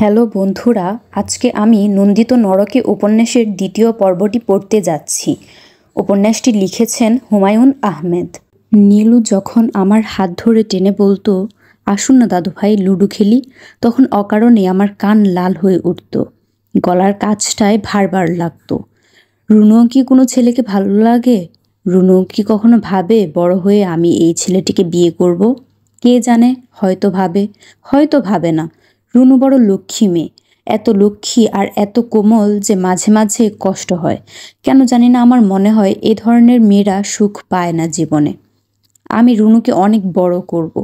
Hello বন্ধুরা, আজকে আমি নন্দিত নরকে উপন্যাসের দ্বিতীয় পর্বটি পড়তে যাচ্ছি। উপন্যাসটি লিখেছেন হুমায়ুন আহমেদ। নীলু যখন আমার হাত ধরে টেনে বলতো, আসুন না দাদু ভাই লুডো খেলি, তখন অকারণে আমার কান লাল হয়ে উঠত, গলার কাছটায় ভার ভার লাগতো। রুনুও কি কোনো ছেলেকে ভালো লাগে? রুনু কি কখনো ভাবে বড় হয়ে আমি এই ছেলেটিকে বিয়ে করব? কে জানে, হয়তো ভাবে, হয়তো ভাবে না। রুনু বড় লক্ষ্মী মেয়ে, এত লক্ষ্মী আর এত কোমল যে মাঝে মাঝে কষ্ট হয়। কেন জানি না, আমার মনে হয় এ ধরনের মেয়েরা সুখ পায় না জীবনে। আমি রুনুকে অনেক বড় করব।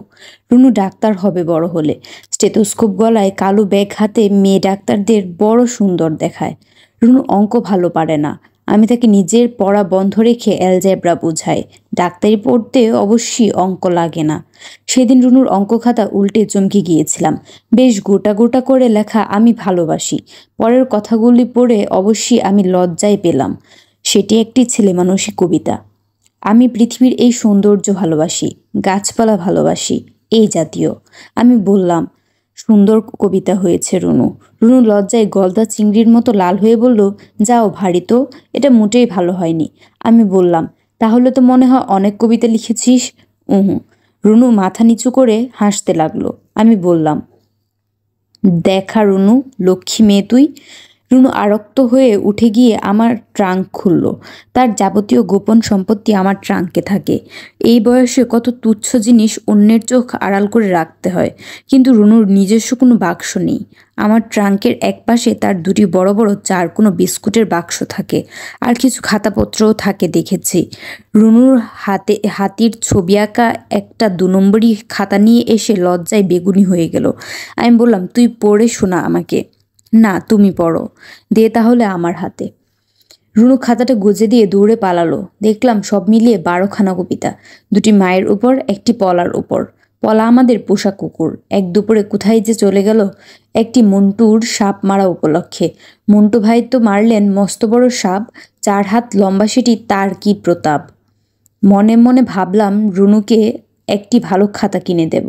রুনু ডাক্তার হবে বড় হলে। স্টেথোস্কোপ গলায়, কালো ব্যাগ হাতে মেয়ে ডাক্তারদের বড় সুন্দর দেখায়। রুনু অঙ্ক ভালো পারে না। আমি তাকে নিজের পড়া বন্ধ রেখে অ্যালজেব্রা বুঝাই। ডাক্তারি পড়তে অবশ্যই অঙ্ক লাগে না। সেদিন রুনুর অঙ্ক খাতা উল্টে চমকে গিয়েছিলাম। বেশ গোটা গোটা করে লেখা আমি ভালোবাসি। পরের কথাগুলি পড়ে অবশ্যই আমি লজ্জায় পেলাম। সেটি একটি ছেলেমানুষি কবিতা। আমি পৃথিবীর এই সৌন্দর্য ভালোবাসি, গাছপালা ভালোবাসি, এই জাতীয়। আমি বললাম, সুন্দর কবিতা হয়েছে রুনু। রুনু লজ্জায় গলদা চিংড়ির মতো লাল হয়ে বলল, যাও ভারী তো, এটা মোটেই ভালো হয়নি। আমি বললাম, তাহলে তো মনে হয় অনেক কবিতা লিখেছিস। উহু। রুনু মাথা নিচু করে হাসতে লাগলো। আমি বললাম, দেখা রুনু, লক্ষ্মী মেয়ে তুই। রুনু আরক্ত হয়ে উঠে গিয়ে আমার ট্রাঙ্ক খুলল। তার যাবতীয় গোপন সম্পত্তি আমার ট্রাঙ্কে থাকে। এই বয়সে কত তুচ্ছ জিনিস অন্যের চোখ আড়াল করে রাখতে হয়, কিন্তু রুনুর নিজস্ব কোনো বাক্স নেই। আমার ট্রাঙ্কের একপাশে তার দুটি বড় বড় কোনো বিস্কুটের বাক্স থাকে, আর কিছু খাতাপত্রও থাকে দেখেছি। রুনুর হাতির ছবি আঁকা একটা 2 নম্বরই খাতা নিয়ে এসে লজ্জায় বেগুনি হয়ে গেল। আমি বললাম, তুই পড়ে শোনা আমাকে। না, তুমি পড়ো, দে তাহলে আমার হাতে। রুনু খাতাটা গুজে দিয়ে দৌড়ে পালালো। দেখলাম সব মিলিয়ে 12খানা কবিতা। 2টি মায়ের উপর, একটি পলার উপর। পলা আমাদের পোষা কুকুর, এক দুপুরে কোথায় যে চলে গেল, একটি মন্টুর সাপ মারা উপলক্ষে। মন্টু ভাই তো মারলেন মস্ত বড় সাপ, 4 হাত লম্বা, সেটি তার কি প্রতাপ। মনে মনে ভাবলাম রুনুকে একটি ভালো খাতা কিনে দেব।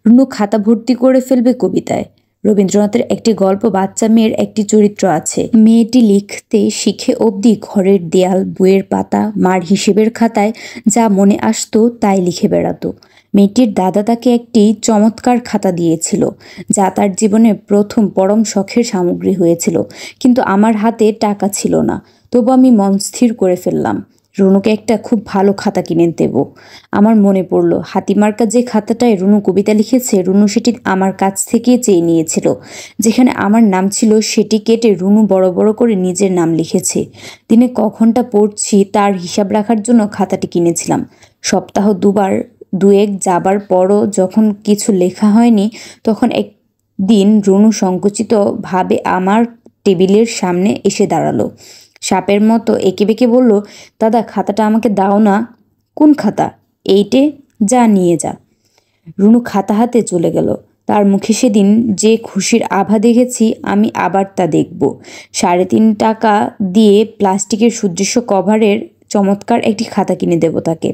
রুনু খাতা ভর্তি করে ফেলবে কবিতায়। রবীন্দ্রনাথের একটি গল্প, বাচ্চা মেয়ের একটি চরিত্র আছে। মেয়েটি লিখতে শিখে অবধি ঘরের দেয়াল, বইয়ের পাতা, মার হিসেবের খাতায় যা মনে আসতো তাই লিখে বেড়াতো। মেয়েটির দাদা তাকে একটি চমৎকার খাতা দিয়েছিল, যা তার জীবনের প্রথম পরম শখের সামগ্রী হয়েছিল। কিন্তু আমার হাতে টাকা ছিল না। তবু আমি মন স্থির করে ফেললাম, রুনুকে একটা খুব ভালো খাতা কিনে দেব। আমার মনে পড়ল, হাতিমার্কা যে খাতাটায় রুনু কবিতা লিখেছে, রুনু সেটি আমার কাছ থেকে চেয়ে নিয়েছিল। যেখানে আমার নাম ছিল সেটি কেটে রুনু বড় বড় করে নিজের নাম লিখেছে। দিনে ক ঘন্টা পড়ছি তার হিসাব রাখার জন্য খাতাটি কিনেছিলাম। সপ্তাহ দুয়েক যাবার পরও যখন কিছু লেখা হয়নি, তখন একদিন রুনু সংকুচিত ভাবে আমার টেবিলের সামনে এসে দাঁড়ালো। সাপের মতো এঁকে বেঁকে বলল, দাদা খাতাটা আমাকে দাও না। কোন খাতা? এইটে, যা নিয়ে যা। রুনু খাতা হাতে চলে গেল। তার মুখে সেদিন যে খুশির আভা দেখেছি, আমি আবার তা দেখব। 3.5 টাকা দিয়ে প্লাস্টিকের সুদৃশ্য কভারের চমৎকার একটি খাতা কিনে দেব তাকে।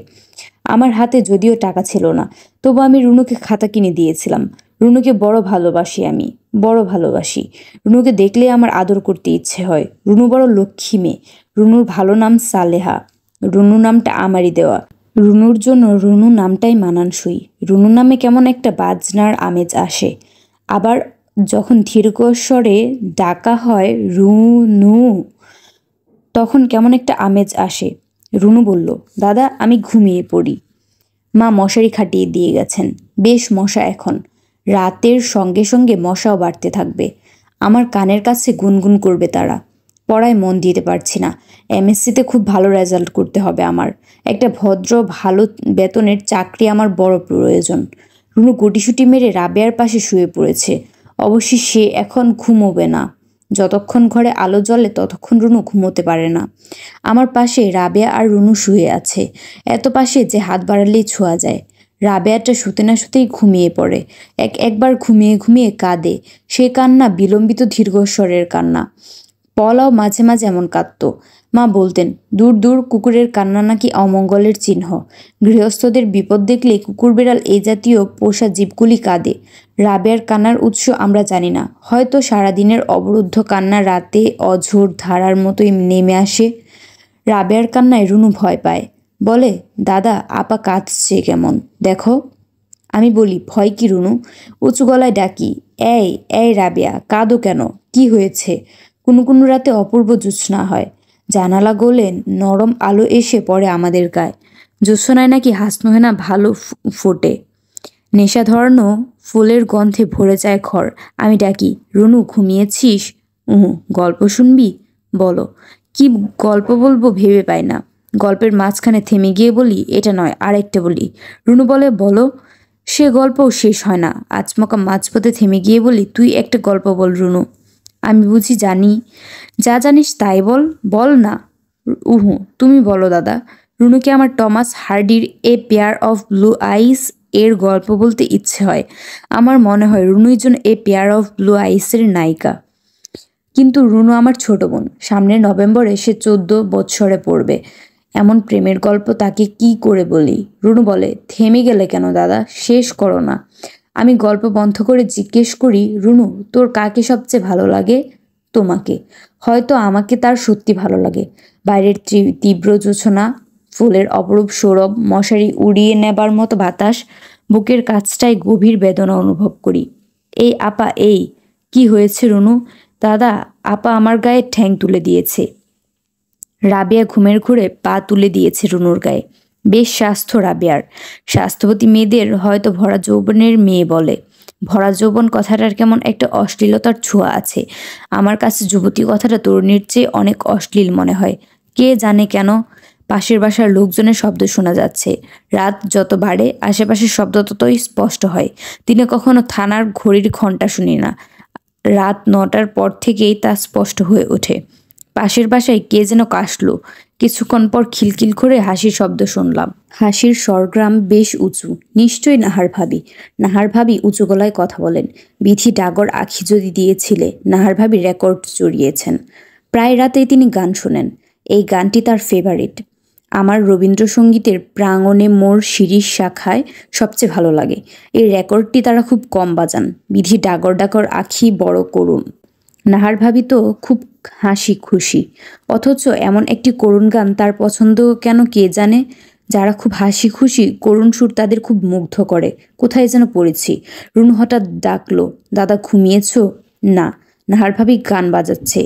আমার হাতে যদিও টাকা ছিল না, তবু আমি রুনুকে খাতা কিনে দিয়েছিলাম। রুনুকে বড় ভালোবাসি আমি, বড় ভালোবাসি। রুনুকে দেখলে আমার আদর করতে ইচ্ছে হয়। রুনু বড় লক্ষ্মী মেয়ে। রুনুর ভালো নাম সালেহা। রুনু নামটা আমারই দেওয়া। রুনুর জন্য রুনু নামটাই মানানসই। রুনু নামে কেমন একটা বাজনার আমেজ আসে। আবার যখন দীর্ঘস্বরে ডাকা হয় রুনু, তখন কেমন একটা আমেজ আসে। রুনু বলল, দাদা আমি ঘুমিয়ে পড়ি। মা মশারি খাটিয়ে দিয়ে গেছেন। বেশ মশা এখন। রাতের সঙ্গে সঙ্গে মশাও বাড়তে থাকবে। আমার কানের কাছে গুনগুন করবে তারা। পড়ায় মন দিতে পারছি না। এমএসসিতে খুব ভালো রেজাল্ট করতে হবে আমার। একটা ভদ্র ভালো বেতনের চাকরি আমার বড় প্রয়োজন। রুনু গুটিসুটি মেরে রাবেয়ার পাশে শুয়ে পড়েছে। অবশ্যই সে এখন ঘুমোবে না। যতক্ষণ ঘরে আলো জ্বলে ততক্ষণ রুনু ঘুমোতে পারে না। আমার পাশে রাবেয়া আর রুনু শুয়ে আছে, এত পাশে যে হাত বাড়ালেই ছোঁয়া যায়। রাবেয়াটা শুতে না শুতেই ঘুমিয়ে পড়ে। একবার ঘুমিয়ে ঘুমিয়ে কাঁদে। সে কান্না বিলম্বিত দীর্ঘস্বরের কান্না। পলাও মাঝে মাঝে এমন কাঁদত। মা বলতেন, দূর দূর কুকুরের কান্না নাকি অমঙ্গলের চিহ্ন। গৃহস্থদের বিপদ দেখলে কুকুর বিড়াল এই জাতীয় পোষা জীবগুলি কাঁদে। রাবেয়ার কান্নার উৎস আমরা জানি না, হয়তো সারাদিনের অবরুদ্ধ কান্না রাতে অঝোর ধারার মতোই নেমে আসে। রাবেয়ার কান্নায় রুনু ভয় পায়, বলে, দাদা আপা কাঁদছে কেমন দেখো। আমি বলি, ভয় কি রুনু? উঁচু গলায় ডাকি, এই এই রাবেয়া, কাঁদো কেন? কি হয়েছে? কোনো কোনো রাতে অপূর্ব জ্যোৎস্না হয়, জানালা গলে নরম আলো এসে পড়ে আমাদের গায়ে। জ্যোৎস্নায় নাকি হাসনোহেনা ভালো ফোটে, নেশা ধরানো ফুলের গন্ধে ভরে যায় ঘর। আমি ডাকি, রুনু ঘুমিয়েছিস? গল্প শুনবি? বলো। কি গল্প বলবো ভেবে পাই না। গল্পের মাঝখানে থেমে গিয়ে বলি, এটা নয় আরেকটা বলি। রুনু বলে, বলো। সে গল্পও শেষ হয় না। আচমকা মাঝপথে থেমে গিয়ে বলি, তুই একটা গল্প বল রুনু। আমি বুঝি জানি? যা জানিস তাই বল, বল না। তুমি বলো দাদা। রুনুকে আমার টমাস হার্ডির a pair of blue eyes এর গল্প বলতে ইচ্ছে হয়। আমার মনে হয় রুনুই যেন এ পেয়ার অফ ব্লু আইসের নায়িকা। কিন্তু রুনু আমার ছোট বোন, সামনের নভেম্বরে সে 14 বৎসরে পড়বে। এমন প্রেমের গল্প তাকে কি করে বলি? রুনু বলে, থেমে গেলে কেন দাদা, শেষ করো না। আমি গল্প বন্ধ করে জিজ্ঞেস করি, রুনু তোর কাকে সবচেয়ে ভালো লাগে? তোমাকে। হয়তো আমাকে তার সত্যি ভালো লাগে। বাইরের তীব্র জোছনা, ফুলের অপরূপ সৌরভ, মশারি উড়িয়ে নেবার মতো বাতাস, বুকের কাছটায় গভীর বেদনা অনুভব করি। এই আপা, এই কি হয়েছে রুনু? দাদা আপা আমার গায়ে ঠ্যাং তুলে দিয়েছে। রাবেয়া ঘুমের ঘুরে পা তুলে দিয়েছে রুনুর গায়ে। বেশ স্বাস্থ্য রাবেয়ার। স্বাস্থ্যবতী মেয়েদের হয়তো ভরা যৌবনের মেয়ে বলে। ভরা যৌবন কথাটার কেমন একটা অশ্লীলতার ছোঁয়া আছে। আমার কাছে যুবতী কথাটা তরুণীর চেয়ে অনেক অশ্লীল মনে হয়। কে জানে কেন? পাশের বাসার লোকজনের শব্দ শোনা যাচ্ছে। রাত যত বাড়ে আশেপাশের শব্দ ততই স্পষ্ট হয়। দিনে কখনো থানার ঘড়ির ঘণ্টা শুনি না, রাত 9টার পর থেকেই তা স্পষ্ট হয়ে ওঠে। পাশের বাসায় কে যেন কাশলো। কিছুক্ষণ পর খিলখিল করে হাসির শব্দ শুনলাম। হাসির স্বরগ্রাম বেশ উঁচু, নিশ্চয়ই নাহার ভাবি। নাহার ভাবি উঁচু গলায় কথা বলেন। বিধি ডাগর আখি যদি দিয়েছিলে, নাহার ভাবি রেকর্ড জড়িয়েছেন। প্রায় রাতেই তিনি গান শোনেন। এই গানটি তার ফেভারিট। আমার রবীন্দ্রসঙ্গীতের প্রাঙ্গণে মোর শিরিষ শাখায় সবচেয়ে ভালো লাগে। এই রেকর্ডটি তারা খুব কম বাজান। বিধি ডাগর ডাগর আখি বড় করুণ। নাহার ভাবি তো খুব হাসি খুশি, অথচ এমন একটি করুণ গান তার পছন্দ কেন কে জানে। যারা খুব হাসি খুশি, করুণ সুর তাদের খুব মুগ্ধ করে। কোথায় যেন পড়েছি। রুনু হঠাৎ ডাকলো, দাদা ঘুমিয়েছ? না। নাহার ভাবি গান বাজাচ্ছে।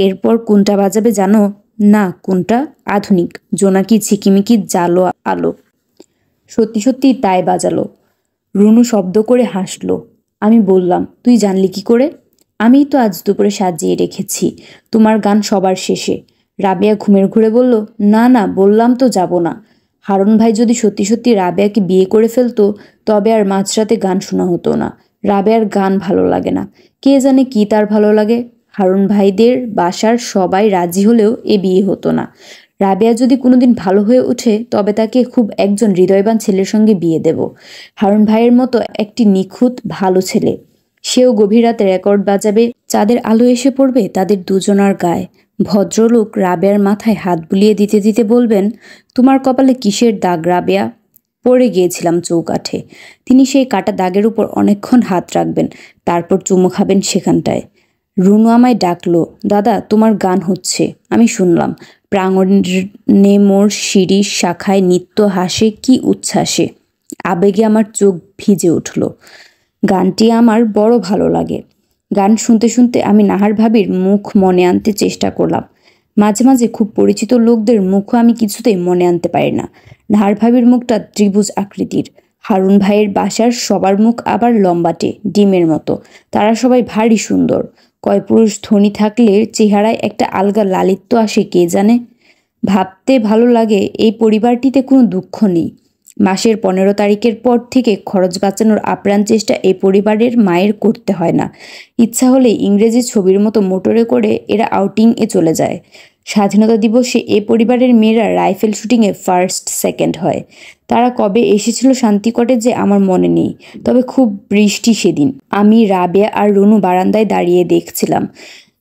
এরপর কোনটা বাজাবে জানো? না। কোনটা? আধুনিক, জোনাকি ঝিকিমিকি জালো আলো। সত্যি সত্যি তাই বাজালো। রুনু শব্দ করে হাসলো। আমি বললাম, তুই জানলি কি করে? আমিই তো আজ দুপুরে সাজিয়ে রেখেছি। তোমার গান সবার শেষে। রাবেয়া ঘুমের ঘুরে বলল, না না, বললাম তো যাব না। হারুন ভাই যদি সত্যি সত্যি রাবেয়াকে বিয়ে করে ফেলতো, তবে আর মাঝরাতে গান শোনা হতো না। রাবেয়ার গান ভালো লাগে না। কে জানে কি তার ভালো লাগে। হারুন ভাইদের বাসার সবাই রাজি হলেও এ বিয়ে হতো না। রাবেয়া যদি কোনোদিন ভালো হয়ে ওঠে, তবে তাকে খুব একজন হৃদয়বান ছেলের সঙ্গে বিয়ে দেব। হারুন ভাইয়ের মতো একটি নিখুঁত ভালো ছেলে। সেও গভীর রাতে রেকর্ড বাজাবে, চাঁদের আলো এসে পড়বে তাদের দুজনার গায়ে। ভদ্রলোক রাবেয়ার মাথায় হাত বুলিয়ে দিতে দিতে বলবেন, তোমার কপালে কিসের দাগ রাবেয়া? পড়ে গিয়েছিলাম চৌকাঠে। তিনি সেই কাটা দাগের উপর অনেকক্ষণ হাত রাখবেন, তারপর চুমু খাবেন সেখানটায়। রুনু আমায় ডাকলো, দাদা তোমার গান হচ্ছে। আমি শুনলাম। প্রাঙ্গণে মোর শিরিষ শাখায় নিত্য হাসে কি উচ্ছ্বাসে। আবেগে আমার চোখ ভিজে উঠল। গানটি আমার বড় ভালো লাগে। গান শুনতে শুনতে আমি নাহার ভাবির মুখ মনে আনতে চেষ্টা করলাম। মাঝে মাঝে খুব পরিচিত লোকদের মুখও আমি কিছুতেই মনে আনতে পারি না। নাহার ভাবির মুখটা ত্রিভুজ আকৃতির। হারুন ভাইয়ের বাসার সবার মুখ আবার লম্বাটে, ডিমের মতো। তারা সবাই ভারী সুন্দর। কয় পুরুষ ধনী থাকলে চেহারায় একটা আলগা লালিত্য আসে কে জানে। ভাবতে ভালো লাগে এই পরিবারটিতে কোনো দুঃখ নেই। মাসের 15 তারিখের পর থেকে খরচ বাঁচানোর আপ্রাণ চেষ্টা এই পরিবারের মায়ের করতে হয় না। ইচ্ছা হলে ইংরেজি ছবির মতো মোটরে করে এরা আউটিংয়ে চলে যায়। স্বাধীনতা দিবসে এ পরিবারের মেয়েরা রাইফেল শুটিংয়ে ফার্স্ট সেকেন্ড হয়। তারা কবে এসেছিল শান্তি কটেজে আমার মনে নেই, তবে খুব বৃষ্টি সেদিন। আমি, রাবেয়া আর রুনু বারান্দায় দাঁড়িয়ে দেখছিলাম।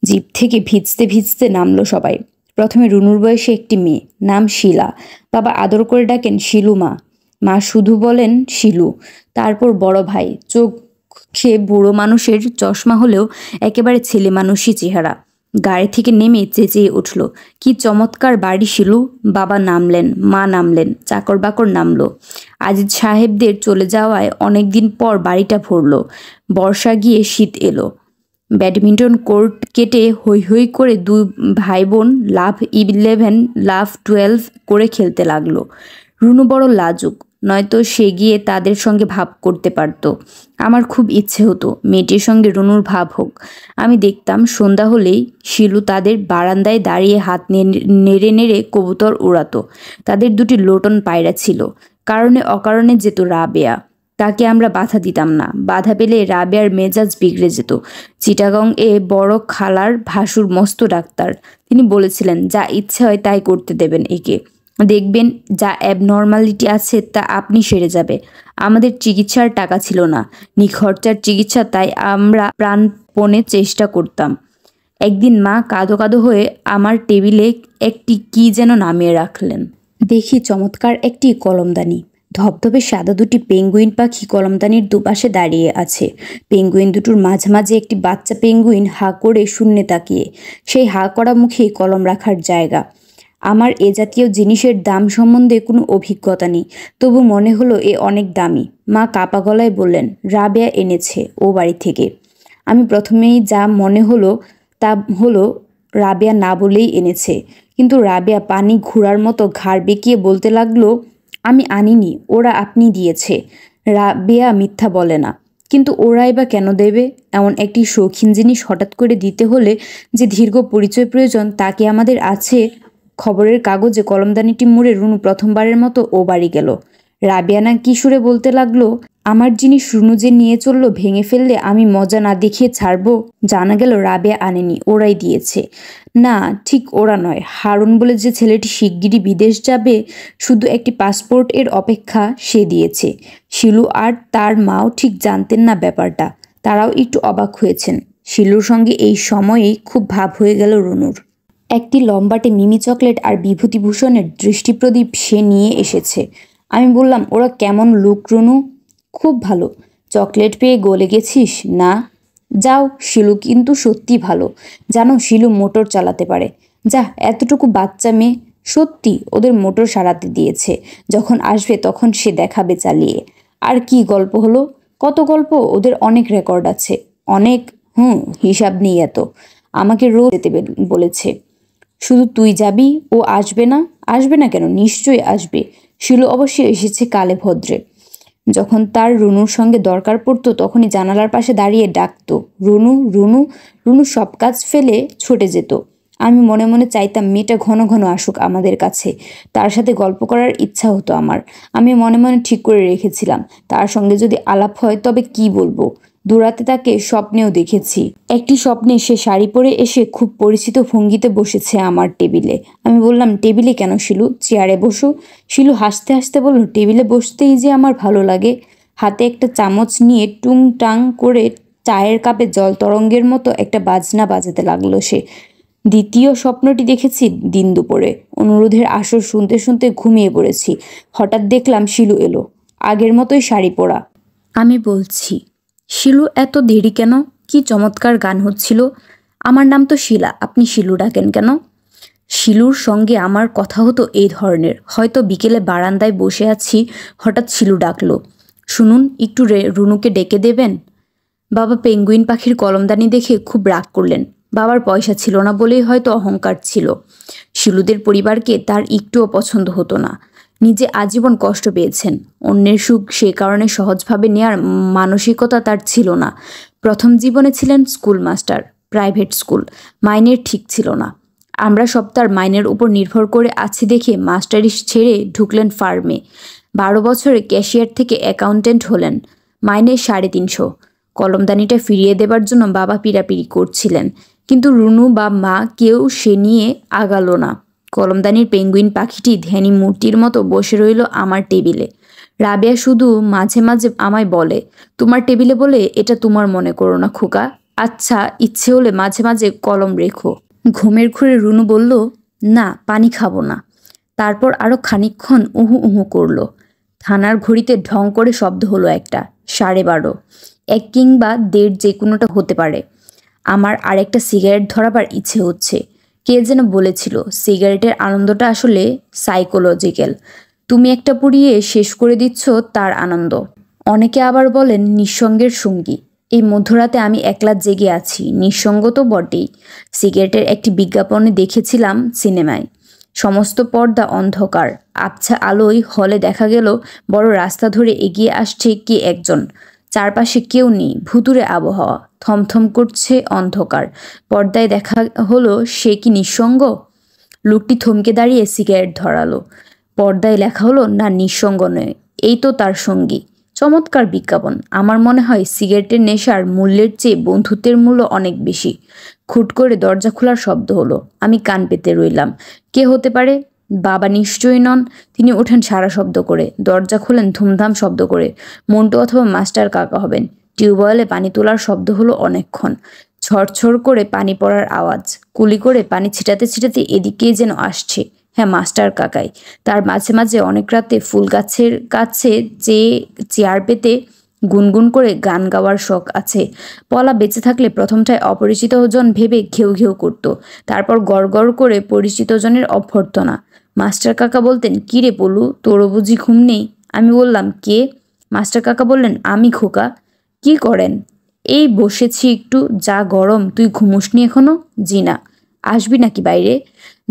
জিপ থেকে ভিজতে ভিজতে নামলো সবাই। প্রথমে রুনুর বয়সে একটি মেয়ে, নাম শিলা। বাবা আদর করে ডাকেন শিলু মা, মা শুধু বলেন শিলু। তারপর বড় ভাই, চোখে বুড়ো মানুষের চশমা হলেও একেবারে ছেলে মানুষই চেহারা, গাড়ি থেকে নেমে চেঁচিয়ে উঠল, কি চমৎকার বাড়ি শিলু। বাবা নামলেন, মা নামলেন, চাকর বাকর নামলো। আজিজ সাহেবদের চলে যাওয়ায় অনেক দিন পর বাড়িটা ভরল। বর্ষা গিয়ে শীত এলো। ব্যাডমিন্টন কোর্ট কেটে হৈ হৈ করে দুই ভাই বোন লাভ 11, লাভ 12 করে খেলতে লাগলো। রুনু বড় লাজুক, নয়তো সে গিয়ে তাদের সঙ্গে ভাব করতে পারত। আমার খুব ইচ্ছে হতো মেয়েটির সঙ্গে রুনুর ভাব হোক। আমি দেখতাম সন্ধ্যা হলেই শিলু তাদের বারান্দায় দাঁড়িয়ে হাত নেড়ে নেড়ে কবুতর উড়াতো। তাদের দুটি লোটন পায়রা ছিল। কারণে অকারণে যেত রাবেয়া, তাকে আমরা বাধা দিতাম না। বাধা পেলে রাবেয়ার মেজাজ বিগড়ে যেত। চিটাগং এ বড় খালার ভাসুর মস্ত ডাক্তার, তিনি বলেছিলেন যা ইচ্ছে হয় তাই করতে দেবেন একে, দেখবেন যা অ্যাবনর্মালিটি আছে তা আপনি সেরে যাবে। আমাদের চিকিৎসার টাকা ছিল না, নিখরচার চিকিৎসা, তাই আমরা প্রাণপণে চেষ্টা করতাম। একদিন মা কাঁদো কাঁদো হয়ে আমার টেবিলে একটি কি যেন নামিয়ে রাখলেন। দেখি চমৎকার একটি কলমদানি, ধবধবে সাদা দুটি পেঙ্গুইন পাখি কলমদানির দুপাশে দাঁড়িয়ে আছে। পেঙ্গুইন দুটোর মাঝামাঝি একটি বাচ্চা পেঙ্গুইন হা করে শূন্যে তাকিয়ে, সেই হা করা মুখে কলম রাখার জায়গা। আমার এ জাতীয় জিনিসের দাম সম্বন্ধে কোনো অভিজ্ঞতা নেই, তবু মনে হলো এ অনেক দামি। মা কাপা গলায় বললেন, রাবেয়া এনেছে ও বাড়ি থেকে। আমি প্রথমেই যা মনে হলো তা হলো রাবেয়া না বলেই এনেছে, কিন্তু রাবেয়া পানি ঘোরার মতো ঘাড় বেঁকিয়ে বলতে লাগলো, আমি আনিনি, ওরা আপনি দিয়েছে। রাবেয়া মিথ্যা বলে না, কিন্তু ওরাই বা কেন দেবে? এমন একটি শৌখিন জিনিস হঠাৎ করে দিতে হলে যে দীর্ঘ পরিচয় প্রয়োজন তা কি আমাদের আছে? খবরের কাগজে কলমদানিটি মুড়ে রুনু প্রথমবারের মতো ও বাড়ি গেল। রাবেয়া না কি সুরে বলতে লাগলো, আমার জিনিস রুনু যে নিয়ে চললো, ভেঙে ফেললে আমি মজা না দেখিয়ে ছাড়বো। জানা গেল রাবেয়া আনেনি, ওরাই দিয়েছে। না, ঠিক ওরা নয়, হারুন বলে যে ছেলেটি শিগগিরই বিদেশ যাবে, শুধু একটি পাসপোর্ট এর অপেক্ষা, সে দিয়েছে। শিলু আর তার মাও ঠিক জানতেন না ব্যাপারটা, তারাও একটু অবাক হয়েছেন। শিলুর সঙ্গে এই সময়েই খুব ভাব হয়ে গেল রুনুর। একটি লম্বাটে মিমি চকলেট আর বিভূতিভূষণের দৃষ্টিপ্রদীপ সে নিয়ে এসেছে। আমি বললাম, ওরা কেমন লুক রুনু? খুব ভালো। চকলেট পেয়ে গলে গেছিস? না। যাও, শিলু কিন্তু সত্যি ভালো। জানো, শিলু মোটর চালাতে পারে। যা, এতটুকু বাচ্চা মেয়ে। সত্যি ওদের মোটর সারাতে দিয়েছে, যখন আসবে তখন সে দেখাবে চালিয়ে। আর কি গল্প হলো? কত গল্প, ওদের অনেক রেকর্ড আছে। অনেক? হিসাব নেই এত। আমাকে রোজ যেতে বলেছে। শুধু তুই যাবি, ও আসবে না? আসবে না কেন, নিশ্চয়ই আসবে। শিলু অবশ্যই এসেছে কালে ভদ্রে। যখন তার রুনুর সঙ্গে দরকার পড়তো তখনই জানালার পাশে দাঁড়িয়ে ডাকতো, রুনু রুনু। রুনু সব কাজ ফেলে ছুটে যেত। আমি মনে মনে চাইতাম মেয়েটা ঘন ঘন আসুক আমাদের কাছে, তার সাথে গল্প করার ইচ্ছা হতো আমার। আমি মনে মনে ঠিক করে রেখেছিলাম, তার সঙ্গে যদি আলাপ হয় তবে কি বলবো। দুরাতে তাকে স্বপ্নেও দেখেছি। একটি স্বপ্নে সে শাড়ি পরে এসে খুব পরিচিত ভঙ্গিতে বসেছে আমার টেবিলে। আমি বললাম, টেবিলে কেন শিলু, চেয়ারে বসো। শিলু হাসতে হাসতে বলল, টেবিলে বসতেই যে আমার ভালো লাগে। হাতে একটা চামচ নিয়ে টুং টাং করে চায়ের কাপে জল তরঙ্গের মতো একটা বাজনা বাজাতে লাগলো সে। দ্বিতীয় স্বপ্নটি দেখেছি দিন দুপুরে। অনুরোধের আসর শুনতে শুনতে ঘুমিয়ে পড়েছি। হঠাৎ দেখলাম শিলু এলো, আগের মতোই শাড়ি পরা। আমি বলছি, শিলু এত দেরি কেন? কি চমৎকার গান হচ্ছিল। আমার নাম তো শিলা, আপনি শিলু ডাকেন কেন? শিলুর সঙ্গে আমার কথা হতো এই ধরনের। হয়তো বিকেলে বারান্দায় বসে আছি, হঠাৎ শিলু ডাকলো, শুনুন, একটু রুনুকে ডেকে দেবেন। বাবা পেঙ্গুইন পাখির কলমদানি দেখে খুব রাগ করলেন। বাবার পয়সা ছিল না বলেই হয়তো অহংকার ছিল। শিলুদের পরিবারকে তার একটুও পছন্দ হতো না। নিজে আজীবন কষ্ট পেয়েছেন, অন্যের সুখ সে কারণে সহজভাবে নেয়ার মানসিকতা তার ছিল না। প্রথম জীবনে ছিলেন স্কুল মাস্টার, প্রাইভেট স্কুল, মাইনের ঠিক ছিল না। আমরা সব তার মাইনের উপর নির্ভর করে আছি দেখে মাস্টারি ছেড়ে ঢুকলেন ফার্মে। 12 বছরে ক্যাশিয়ার থেকে অ্যাকাউন্টেন্ট হলেন, মাইনে 350। কলমদানিটা ফিরিয়ে দেবার জন্য বাবা পিড়াপিড়ি করছিলেন, কিন্তু রুনু বা মা কেউ সে নিয়ে আগালো না। কলমদানির পেঙ্গুইন পাখিটি ধ্যানী মূর্তির মতো বসে রইল আমার টেবিলে। রাবেয়া শুধু মাঝে মাঝে আমায় বলে, তোমার টেবিলে বলে এটা তোমার মনে করো না খোকা। আচ্ছা, ইচ্ছে হলে মাঝে মাঝে কলম রেখো। ঘুমের ঘোরে রুনু বলল, না, পানি খাবো না। তারপর আরো খানিকক্ষণ উহু উহু করলো। থানার ঘড়িতে ঢং করে শব্দ হলো একটা, 12:30। 1 কিংবা 1:30 যে কোনোটা হতে পারে। আমার আরেকটা সিগারেট ধরাবার ইচ্ছে হচ্ছে। কে যেন বলেছিল সিগারেটের আনন্দটা আসলে সাইকোলজিক্যাল। তুমি একটা পুড়িয়ে শেষ করে দিচ্ছ তার আনন্দ। অনেকে আবার বলেন নিঃসঙ্গের সঙ্গী। এই মধ্যরাতে আমি একলা জেগে আছি, নিঃসঙ্গ তো বটেই। সিগারেটের একটি বিজ্ঞাপনে দেখেছিলাম সিনেমায়। সমস্ত পর্দা অন্ধকার, আবছা আলোয় হলে দেখা গেল বড় রাস্তা ধরে এগিয়ে আসছে কে একজন। চারপাশে কেউ নেই, ভুতুড়ে আবহাওয়া, থমথম করছে অন্ধকার। পর্দায় দেখা হলো সে কি নিঃসঙ্গ? লোকটি থমকে দাঁড়িয়ে সিগারেট ধরালো। পর্দায় লেখা হলো না, নিঃসঙ্গ নয়, এই তো তার সঙ্গী। চমৎকার বিজ্ঞাপন। আমার মনে হয় সিগারেটের নেশার মূল্যের চেয়ে বন্ধুত্বের মূল্য অনেক বেশি। খুট করে দরজা খোলার শব্দ হলো। আমি কান পেতে রইলাম। কে হতে পারে? বাবা নিশ্চয়ই নন। তিনি ওঠেন সারা শব্দ করে, দরজা খোলেন ধুমধাম শব্দ করে। মন্টু অথবা মাস্টার কাকা হবেন। টিউবওয়েলে পানি তোলার শব্দ হলো অনেকক্ষণ। ঝরঝর করে পানি পড়ার আওয়াজ। কুলি করে পানি ছিটাতে ছিটাতে এদিকেই যেন আসছে। হ্যাঁ, মাস্টার কাকাই। তার মাঝে মাঝে অনেক রাতে ফুল গাছের কাছে চেয়ার পেতে গুনগুন করে গান গাওয়ার শখ আছে। পলা বেঁচে থাকলে প্রথমটায় অপরিচিত জন ভেবে ঘেউ ঘেউ করত, তারপর গড় গড় করে পরিচিত জনের অভ্যর্থনা। মাস্টার কাকা বলতেন, কি রে পলু, তোরও বুঝি ঘুম নেই? আমি বললাম, কে? মাস্টার কাকা বললেন, আমি খোকা। কি করেন? এই বসেছি একটু। যা গরম, তুই ঘুমোসনি এখনো? জি না। আসবি নাকি বাইরে?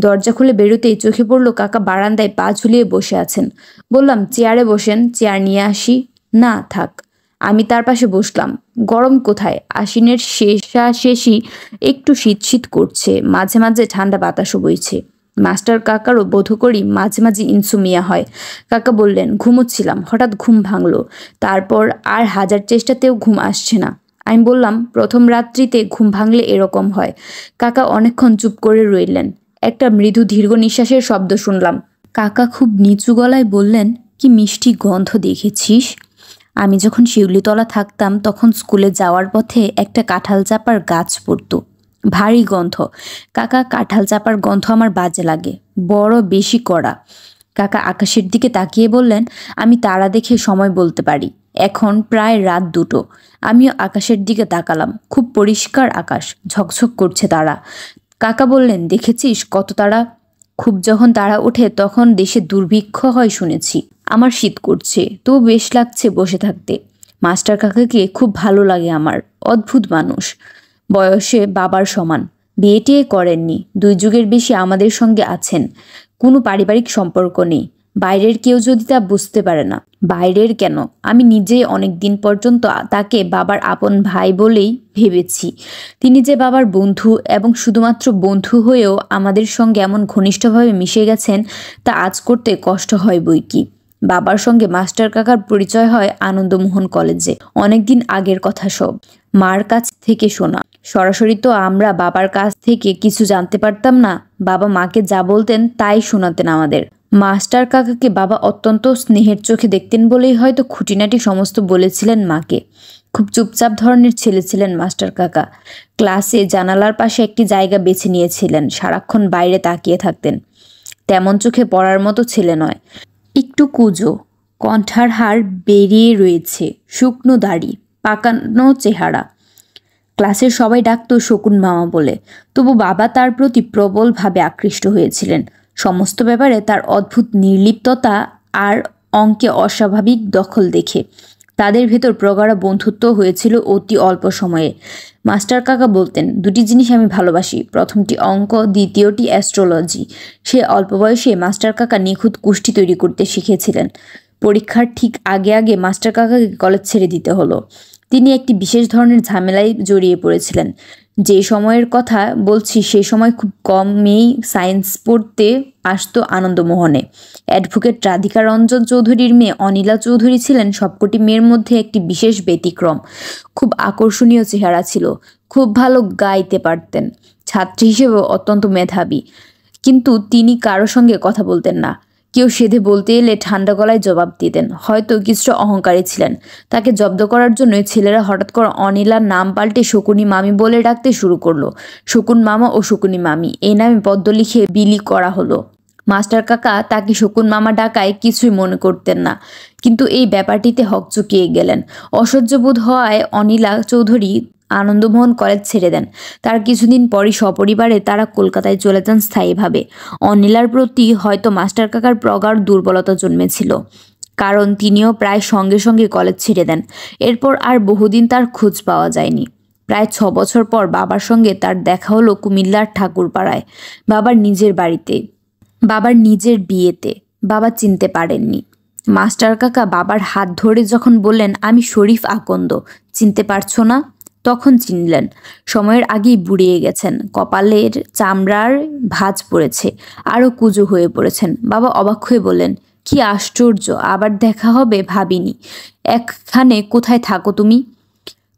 দরজা খুলে বেরোতেই চোখে পড়ল কাকা বারান্দায় পা ঝুলিয়ে বসে আছেন। বললাম, চেয়ারে বসেন, চেয়ার নিয়ে আসি। না থাক। আমি তার পাশে বসলাম। গরম কোথায়, আশ্বিনের শেষাশেষি একটু শীত শীত করছে, মাঝে মাঝে ঠান্ডা বাতাসও বইছে। মাস্টার কাকারও বোধ করি মাঝে মাঝে ইনসুমিয়া হয়। কাকা বললেন, ঘুমোচ্ছিলাম, হঠাৎ ঘুম ভাঙলো। তারপর আর হাজার চেষ্টাতেও ঘুম আসছে না। আমি বললাম, প্রথম রাত্রিতে ঘুম ভাঙলে এরকম হয়। কাকা অনেকক্ষণ চুপ করে রইলেন। একটা মৃদু দীর্ঘ নিঃশ্বাসের শব্দ শুনলাম। কাকা খুব নিচু গলায় বললেন, কি মিষ্টি গন্ধ দেখেছিস? আমি যখন শিউলিতলা থাকতাম তখন স্কুলে যাওয়ার পথে একটা কাঁঠাল চাপার গাছ পড়তো। ভারী গন্ধ। কাকা, কাঁঠাল চাপার গন্ধ আমার বাজে লাগে, বড় বেশি কড়া। কাকা আকাশের দিকে তাকিয়ে বললেন, আমি তারা দেখে সময় বলতে পারি। এখন প্রায় রাত 2টো। আমিও আকাশের দিকে তাকালাম। খুব পরিষ্কার আকাশ, ঝকঝক করছে তারা। কাকা বললেন, দেখেছিস কত তারা? খুব যখন তারা ওঠে তখন দেশে দুর্ভিক্ষ হয় শুনেছি। আমার শীত করছে, তো বেশ লাগছে বসে থাকতে। মাস্টার কাকাকে খুব ভালো লাগে আমার। অদ্ভুত মানুষ। বয়সে বাবার সমান। বিয়ে টিয়ে করেননি, 2 যুগের বেশি আমাদের সঙ্গে আছেন। কোনো পারিবারিক সম্পর্ক নেই। বাইরের কেউ যদি তা বুঝতে পারে না। বাইরের কেন, আমি নিজেই অনেক দিন পর্যন্ত তাকে বাবার আপন ভাই বলেই ভেবেছি। তিনি যে বাবার বন্ধু এবং শুধুমাত্র বন্ধু হয়েও আমাদের সঙ্গে এমন ঘনিষ্ঠভাবে মিশে গেছেন তা আজ করতে কষ্ট হয় বই কি। বাবার সঙ্গে মাস্টার কাকার পরিচয় হয় আনন্দমোহন কলেজে। অনেকদিন আগের কথা সব, মার কাছ থেকে শোনা। সরাসরি তো আমরা বাবার কাছ থেকে কিছু জানতে পারতাম না। বাবা মাকে যা বলতেন তাই শোনাতেন আমাদের। মাস্টার কাকাকে বাবা অত্যন্ত স্নেহের চোখে দেখতেন বলেই হয়তো খুঁটিনাটি সমস্ত বলেছিলেন মাকে। খুব চুপচাপ ধরনের ছেলে ছিলেন মাস্টার কাকা। ক্লাসে জানালার পাশে একটি জায়গা বেছে নিয়েছিলেন, সারাক্ষণ বাইরে তাকিয়ে থাকতেন। তেমন চোখে পড়ার মতো ছেলে নয়। একটু কুঁজো, কণ্ঠার হাড় বেরিয়ে রয়েছে, শুকনো দাড়ি, পাকানো চেহারা। ক্লাসের সবাই ডাকত শকুন মামা বলে। তবু বাবা তার প্রতি প্রবলভাবে আকৃষ্ট হয়েছিলেন। সমস্ত ব্যাপারে তার অদ্ভুত নির্লিপ্ততা আর অঙ্কে অস্বাভাবিক দখল দেখে তাদের ভেতর প্রগাঢ় বন্ধুত্ব হয়েছিল অতি অল্প সময়ে। মাস্টার কাকা বলতেন, 2টি জিনিস আমি ভালোবাসি, প্রথমটি অঙ্ক, দ্বিতীয়টি অ্যাস্ট্রোলজি। সে অল্প বয়সে মাস্টার কাকা নিখুঁত কুষ্টি তৈরি করতে শিখেছিলেন। পরীক্ষার ঠিক আগে আগে মাস্টার কাকাকে কলেজ ছেড়ে দিতে হলো। তিনি একটি বিশেষ ধরনের ঝামেলায় জড়িয়ে পড়েছিলেন। যে সময়ের কথা বলছি সে সময় খুব কম মেয়েই সায়েন্স পড়তে আসতো আনন্দমোহনে। অ্যাডভোকেট রাধিকা রঞ্জন চৌধুরীর মেয়ে অনিলা চৌধুরী ছিলেন সবকটি মেয়ের মধ্যে একটি বিশেষ ব্যতিক্রম। খুব আকর্ষণীয় চেহারা ছিল, খুব ভালো গাইতে পারতেন, ছাত্রী হিসেবেও অত্যন্ত মেধাবী। কিন্তু তিনি কারো সঙ্গে কথা বলতেন না। কেউ সেধে বলতে এলে ঠান্ডা গলায় জবাব দিতেন। হয়তো কিছুটা অহংকারী ছিলেন। তাকে জব্দ করার জন্যই ছেলেরা হঠাৎ করে অনিলার নাম পাল্টে শকুনি মামি বলে ডাকতে শুরু করলো। শকুন মামা ও শকুনি মামি এই নামে পদ্য লিখে বিলি করা হলো। মাস্টার কাকা তাকে শকুন মামা ডাকায় কিছুই মনে করতেন না, কিন্তু এই ব্যাপারটিতে হকচকিয়ে গেলেন। অসহ্য বোধ হওয়ায় অনিলা চৌধুরী আনন্দমোহন কলেজ ছেড়ে দেন। তার কিছুদিন পরই সপরিবারে তারা কলকাতায় চলে যান স্থায়ীভাবে। অনিলার প্রতি হয়তো মাস্টার কাকার প্রগাঢ় দুর্বলতা জন্মেছিল, কারণ তিনিও প্রায় সঙ্গে সঙ্গে কলেজ ছেড়ে দেন। এরপর আর বহুদিন তার খোঁজ পাওয়া যায়নি। প্রায় 6 বছর পর বাবার সঙ্গে তার দেখা হলো কুমিল্লার ঠাকুরপাড়ায়, বাবার নিজের বাড়িতে, বাবার নিজের বিয়েতে। বাবা চিনতে পারেননি। মাস্টার কাকা বাবার হাত ধরে যখন বললেন, আমি শরীফ আকন্দ, চিনতে পারছো না? তখন চিনলেন। সময়ের আগেই বুড়িয়ে গেছেন, কপালের চামড়ার ভাঁজ পড়েছে, আরও কুঁজো হয়ে পড়েছেন। বাবা অবাক হয়ে বললেন, কি আশ্চর্য, আবার দেখা হবে ভাবিনি। এখানে কোথায় থাকো তুমি?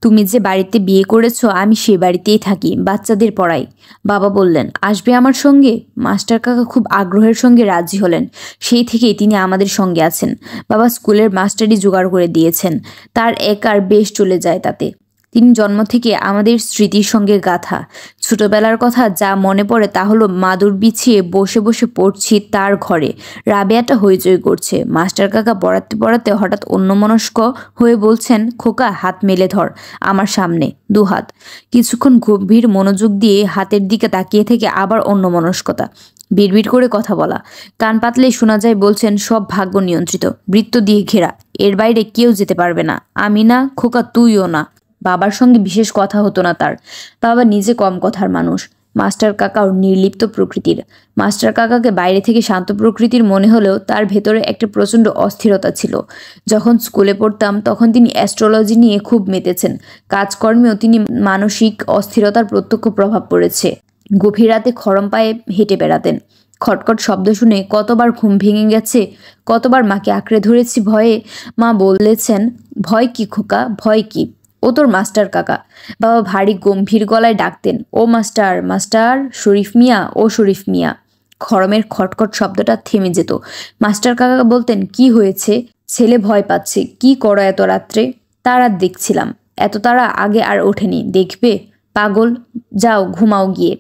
তুমি যে বাড়িতে বিয়ে করেছো আমি সে বাড়িতেই থাকি, বাচ্চাদের পড়াই। বাবা বললেন, আসবে আমার সঙ্গে? মাস্টার কাকা খুব আগ্রহের সঙ্গে রাজি হলেন। সেই থেকেই তিনি আমাদের সঙ্গে আছেন। বাবা স্কুলের মাস্টারি জোগাড় করে দিয়েছেন। তার একার বেশ চলে যায় তাতে। তিনি জন্ম থেকে আমাদের স্মৃতির সঙ্গে গাঁথা। ছোটবেলার কথা যা মনে পড়ে তা হলো মাদুর বিছিয়ে বসে বসে পড়ছি তার ঘরে, রাবেয়াটা হইচই করছে। মাস্টার কাকা পড়াতে পড়াতে হঠাৎ অন্যমনস্ক হয়ে বলছেন, খোকা হাত মেলে ধর আমার সামনে, 2 হাত। কিছুক্ষণ গভীর মনোযোগ দিয়ে হাতের দিকে তাকিয়ে থেকে আবার অন্যমনস্কতা, বিড়বিড় করে কথা বলা। কান পাতলেই শোনা যায় বলছেন, সব ভাগ্য নিয়ন্ত্রিত, বৃত্ত দিয়ে ঘেরা, এর বাইরে কেউ যেতে পারবে না। আমি না, খোকা তুইও না। বাবার সঙ্গে বিশেষ কথা হতো না তার। বাবা নিজে কম কথার মানুষ। মাস্টার কাকাও নির্লিপ্ত প্রকৃতির। মাস্টার কাকাকে বাইরে থেকে শান্ত প্রকৃতির মনে হলেও তার ভেতরে একটা প্রচণ্ড অস্থিরতা ছিল। যখন স্কুলে পড়তাম তখন তিনি অ্যাস্ট্রোলজি নিয়ে খুব মেতেছেন। কাজকর্মেও তিনি মানসিক অস্থিরতার প্রত্যক্ষ প্রভাব পড়েছে। গভীর রাতে খড়ম পায়ে হেঁটে বেড়াতেন। খটখট শব্দ শুনে কতবার ঘুম ভেঙে গেছে, কতবার মাকে আঁকড়ে ধরেছি ভয়ে। মা বলেছেন, ভয় কি খোকা, ভয় কি? ও তোর মাস্টার কাকা। বাবা ভারী গম্ভীর গলায় ডাকতেন, ও মাস্টার, মাস্টার শরীফ মিয়া, ও শরীফ মিয়া। খড়মের খটখট শব্দটা থেমে যেত। মাস্টার কাকা বলতেন, কি হয়েছে? ছেলে ভয় পাচ্ছে। কি করো এত রাত্রে? তারা দেখছিলাম। এত তারা আগে আর ওঠেনি, দেখবে? পাগল, যাও ঘুমাও গিয়ে।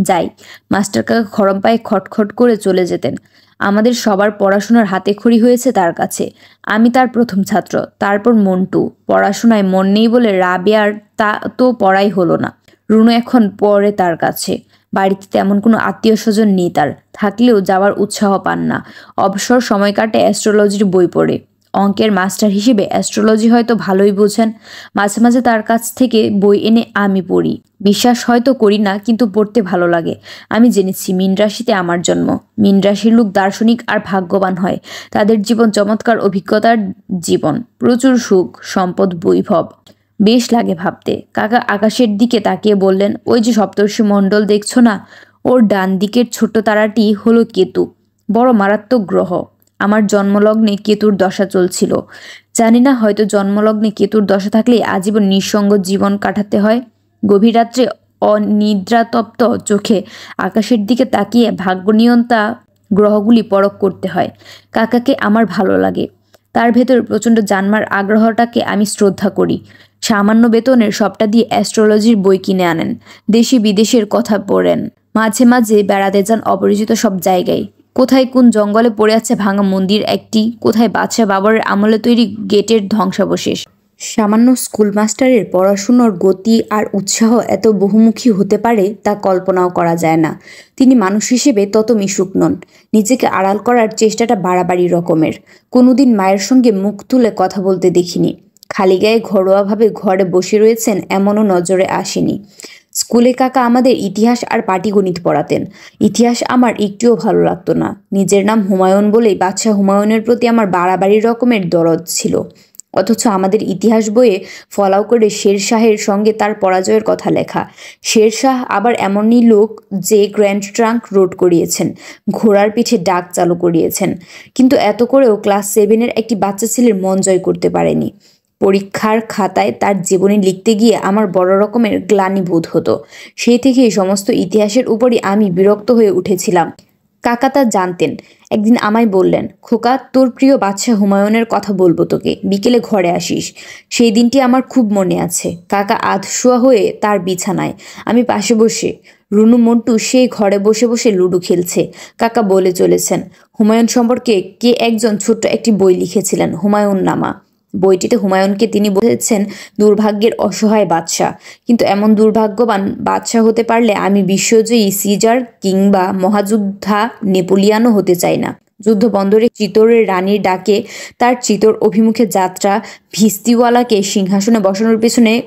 যাই। মাস্টার কাকা খড়ম পায়ে খটখট করে চলে যেতেন। আমাদের সবার পড়াশোনার হাতেখড়ি হয়েছে তার কাছে। আমি তার প্রথম ছাত্র, তারপর মন্টু। পড়াশোনায় মন নেই বলে রাবেয়ার তা তো পড়াই হলো না। রুনু এখন পড়ে তার কাছে। বাড়িতে তেমন কোনো আত্মীয় স্বজন নেই তার, থাকলেও যাওয়ার উৎসাহ পান না। অবসর সময় কাটে অ্যাস্ট্রোলজির বই পড়ে। অঙ্কের মাস্টার হিসেবে অ্যাস্ট্রোলজি হয়তো ভালোই বোঝেন। মাঝে মাঝে তার কাছ থেকে বই এনে আমি পড়ি। বিশ্বাস হয়তো করি না, কিন্তু পড়তে ভালো লাগে। আমি জেনেছি মীন রাশিতে আমার জন্ম। মীন রাশির লোক দার্শনিক আর ভাগ্যবান হয়। তাদের জীবন চমৎকার অভিজ্ঞতার জীবন, প্রচুর সুখ, সম্পদ, বৈভব। বেশ লাগে ভাবতে। কাকা আকাশের দিকে তাকিয়ে বললেন, ওই যে সপ্তর্ষি মণ্ডল দেখছো না, ওর ডান দিকের ছোট্ট তারাটি হলো কেতু, বড় মারাত্মক গ্রহ। আমার জন্মলগ্নে কেতুর দশা চলছিল। জানি না, হয়তো জন্মলগ্নে কেতুর দশা থাকলে আজীবন নিঃসঙ্গ জীবন কাটাতে হয়। গভীর রাত্রে অনিদ্রাতপ্ত চোখে আকাশের দিকে তাকিয়ে ভাগ্যনিয়ন্তা গ্রহগুলি পরখ করতে হয়। কাকাকে আমার ভালো লাগে। তার ভেতরে প্রচণ্ড জানমার আগ্রহটাকে আমি শ্রদ্ধা করি। সামান্য বেতনের সবটা দিয়ে অ্যাস্ট্রোলজির বই কিনে আনেন। দেশি বিদেশের কথা পড়েন। মাঝে মাঝে বেড়াতে যান অপরিচিত সব জায়গায়। কোথায় কোন জঙ্গলে পড়ে আছে ভাঙা মন্দির একটি, কোথায় বাদশাহ বাবরের আমলে তৈরি গেটের ধ্বংসাবশেষ। সামান্য স্কুল মাস্টারের পড়াশুনোর গতি আর উৎসাহ এত বহুমুখী হতে পারে তা কল্পনাও করা যায় না। তিনি মানুষ হিসেবে তত মিশুক নন। নিজেকে আড়াল করার চেষ্টাটা বাড়াবাড়ি রকমের। কোনোদিন মায়ের সঙ্গে মুখ তুলে কথা বলতে দেখিনি। খালি গায়ে ঘরোয়াভাবে ঘরে বসে রয়েছেন এমনও নজরে আসেনি। স্কুলে কাকা আমাদের ইতিহাস আর পাটিগণিত পড়াতেন। ইতিহাস আমার একটুও ভালো লাগতো না। নিজের নাম হুমায়ুন বলেই বাদশাহ হুমায়ুনের প্রতি আমার বাড়াবাড়ি রকমের দরদ ছিল। অথচ আমাদের ইতিহাস বইয়ে ফলাও করে শেরশাহের সঙ্গে তার পরাজয়ের কথা লেখা। শেরশাহ আবার এমনই লোক যে গ্র্যান্ড ট্রাঙ্ক রোড করিয়েছেন, ঘোড়ার পিঠে ডাক চালু করিয়েছেন, কিন্তু এত করেও ক্লাস 7-এর একটি বাচ্চা ছেলের মন জয় করতে পারেনি। পরীক্ষার খাতায় তার জীবনী লিখতে গিয়ে আমার বড় রকমের গ্লানি বোধ হতো। সেই থেকেই সমস্ত ইতিহাসের উপরই আমি বিরক্ত হয়ে উঠেছিলাম। কাকা তা জানতেন। একদিন আমায় বললেন, খোকা, তোর প্রিয় বাদশাহ হুমায়ুনের কথা বলবো তোকে, বিকেলে ঘরে আসিস। সেই দিনটি আমার খুব মনে আছে। কাকা আধশোয়া হয়ে তার বিছানায়, আমি পাশে বসে। রুনু মন্টু সেই ঘরে বসে বসে লুডো খেলছে। কাকা বলে চলেছেন, হুমায়ুন সম্পর্কে কে একজন ছোট্ট একটি বই লিখেছিলেন, হুমায়ুন নামা। বইটিতে হুমায়ুনকে তিনি বলেছেন দুর্ভাগ্যের অসহায় বাদশাহ। কিন্তু এমন দুর্ভাগ্যবান বাদশাহ হতে পারলে আমি বিশ্বজয়ী সিজার কিংবা মহাযোদ্ধা নেপোলিয়ানও হতে চাই না। যুদ্ধবন্দরে চিতোরের রানীর ডাকে তার চিতোর অভিমুখে যাত্রা, ভিস্তিওয়ালাকে সিংহাসনে বসানোর পেছনে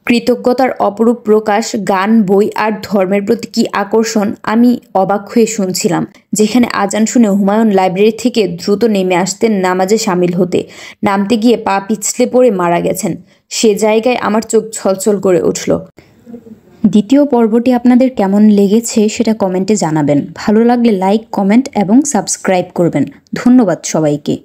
কৃতজ্ঞতার অপরূপ প্রকাশ, গান, বই আর ধর্মের প্রতি কী আকর্ষণ, আমি অবাক হয়ে শুনছিলাম। যেখানে আজান শুনে হুমায়ুন লাইব্রেরি থেকে দ্রুত নেমে আসতেন নামাজে সামিল হতে, নামতে গিয়ে পা পিছলে পড়ে মারা গেছেন, সে জায়গায় আমার চোখ ছলছল করে উঠল। দ্বিতীয় পর্বটি আপনাদের কেমন লেগেছে সেটা কমেন্টে জানাবেন। ভালো লাগলে লাইক, কমেন্ট এবং সাবস্ক্রাইব করবেন। ধন্যবাদ সবাইকে।